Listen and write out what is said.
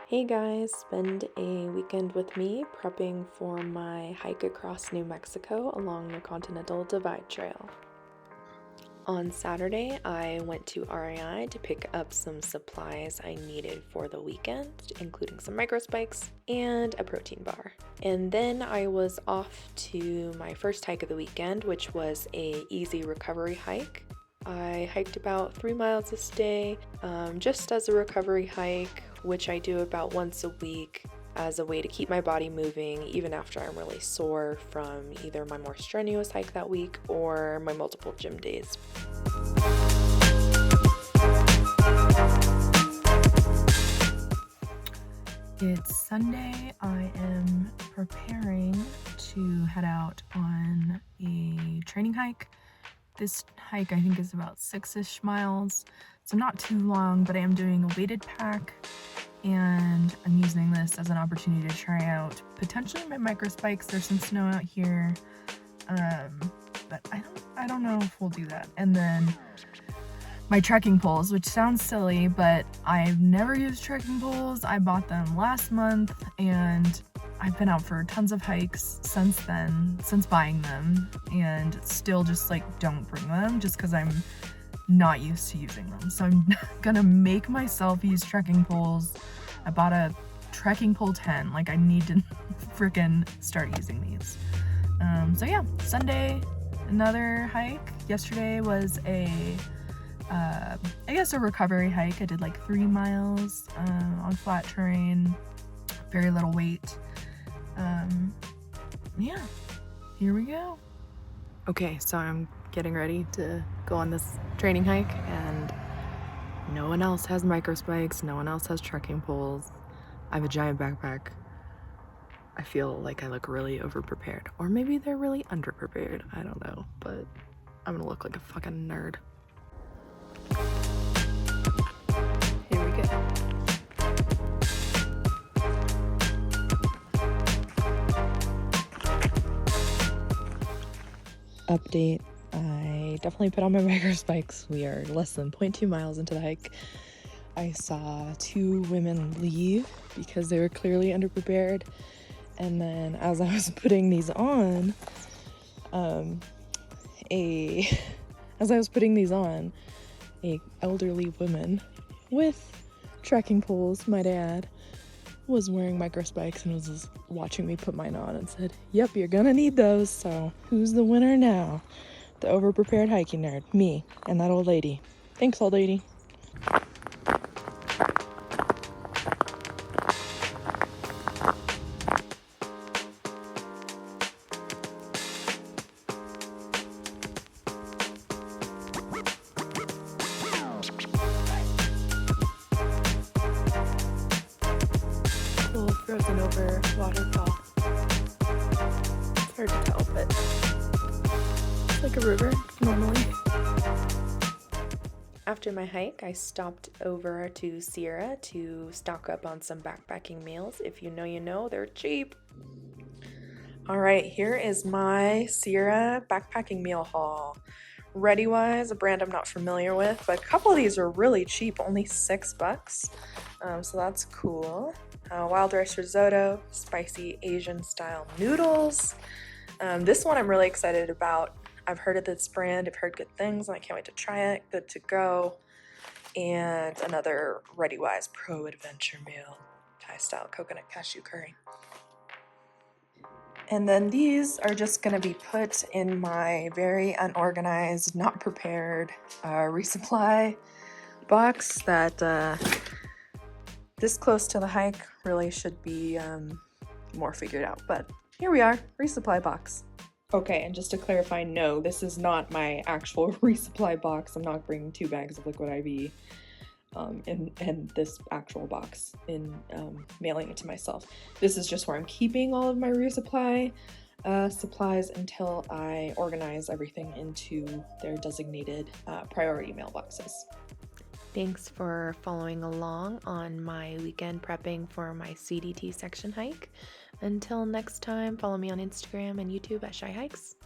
Hey guys, spend a weekend with me prepping for my hike across New Mexico along the Continental Divide trail. On Saturday, I went to REI to pick up some supplies I needed for the weekend, including some micro spikes and a protein bar. And then I was off to my first hike of the weekend, which was a easy recovery hike. I hiked about 3 miles this day, just as a recovery hike, which I do about once a week as a way to keep my body moving even after I'm really sore from either my more strenuous hike that week or my multiple gym days. It's Sunday. I am preparing to head out on a training hike. This hike I think is about 6-ish miles, so not too long, but I am doing a weighted pack and I'm using this as an opportunity to try out potentially my micro spikes. There's some snow out here, but I don't know if we'll do that. And then my trekking poles, which sounds silly, but I've never used trekking poles. I bought them last month and I've been out for tons of hikes since then, since buying them, and still just don't bring them just because I'm not used to using them. So I'm gonna make myself use trekking poles. I bought a trekking pole 10. I need to freaking start using these. So yeah, Sunday, another hike. Yesterday was I guess a recovery hike. I did 3 miles on flat terrain, very little weight. Yeah, here we go. Okay, so I'm getting ready to go on this training hike, and no one else has micro spikes, no one else has trekking poles. I have a giant backpack. I feel like I look really over-prepared, or maybe they're really under-prepared. I don't know, but I'm gonna look like a fucking nerd. Here we go. Update. I definitely put on my micro spikes. We are less than 0.2 miles into the hike. I saw 2 women leave because they were clearly underprepared. And then as I was putting these on, a elderly woman with trekking poles, might add, was wearing micro spikes and was just watching me put mine on and said, "Yep, you're gonna need those, so who's the winner now? The over-prepared hiking nerd, me, and that old lady. Thanks, old lady." Little frozen over waterfall. It's hard to tell, but it's like a river normally. After my hike, I stopped over to Sierra to stock up on some backpacking meals. If you know, you know, they're cheap. All right, here is my Sierra backpacking meal haul. ReadyWise, a brand I'm not familiar with, but a couple of these are really cheap, only $6. So that's cool. Wild rice risotto, spicy Asian style noodles. This one I'm really excited about. I've heard of this brand, I've heard good things, and I can't wait to try it. Good to go. And another ReadyWise Pro Adventure meal, Thai style coconut cashew curry. And then these are just gonna be put in my very unorganized, not prepared resupply box that this close to the hike really should be more figured out. But here we are, resupply box. Okay, and just to clarify, no, this is not my actual resupply box. I'm not bringing 2 bags of liquid IV in this actual box in mailing it to myself. This is just where I'm keeping all of my resupply supplies until I organize everything into their designated priority mailboxes. Thanks for following along on my weekend prepping for my CDT section hike. Until next time, follow me on Instagram and YouTube at Shy Hikes.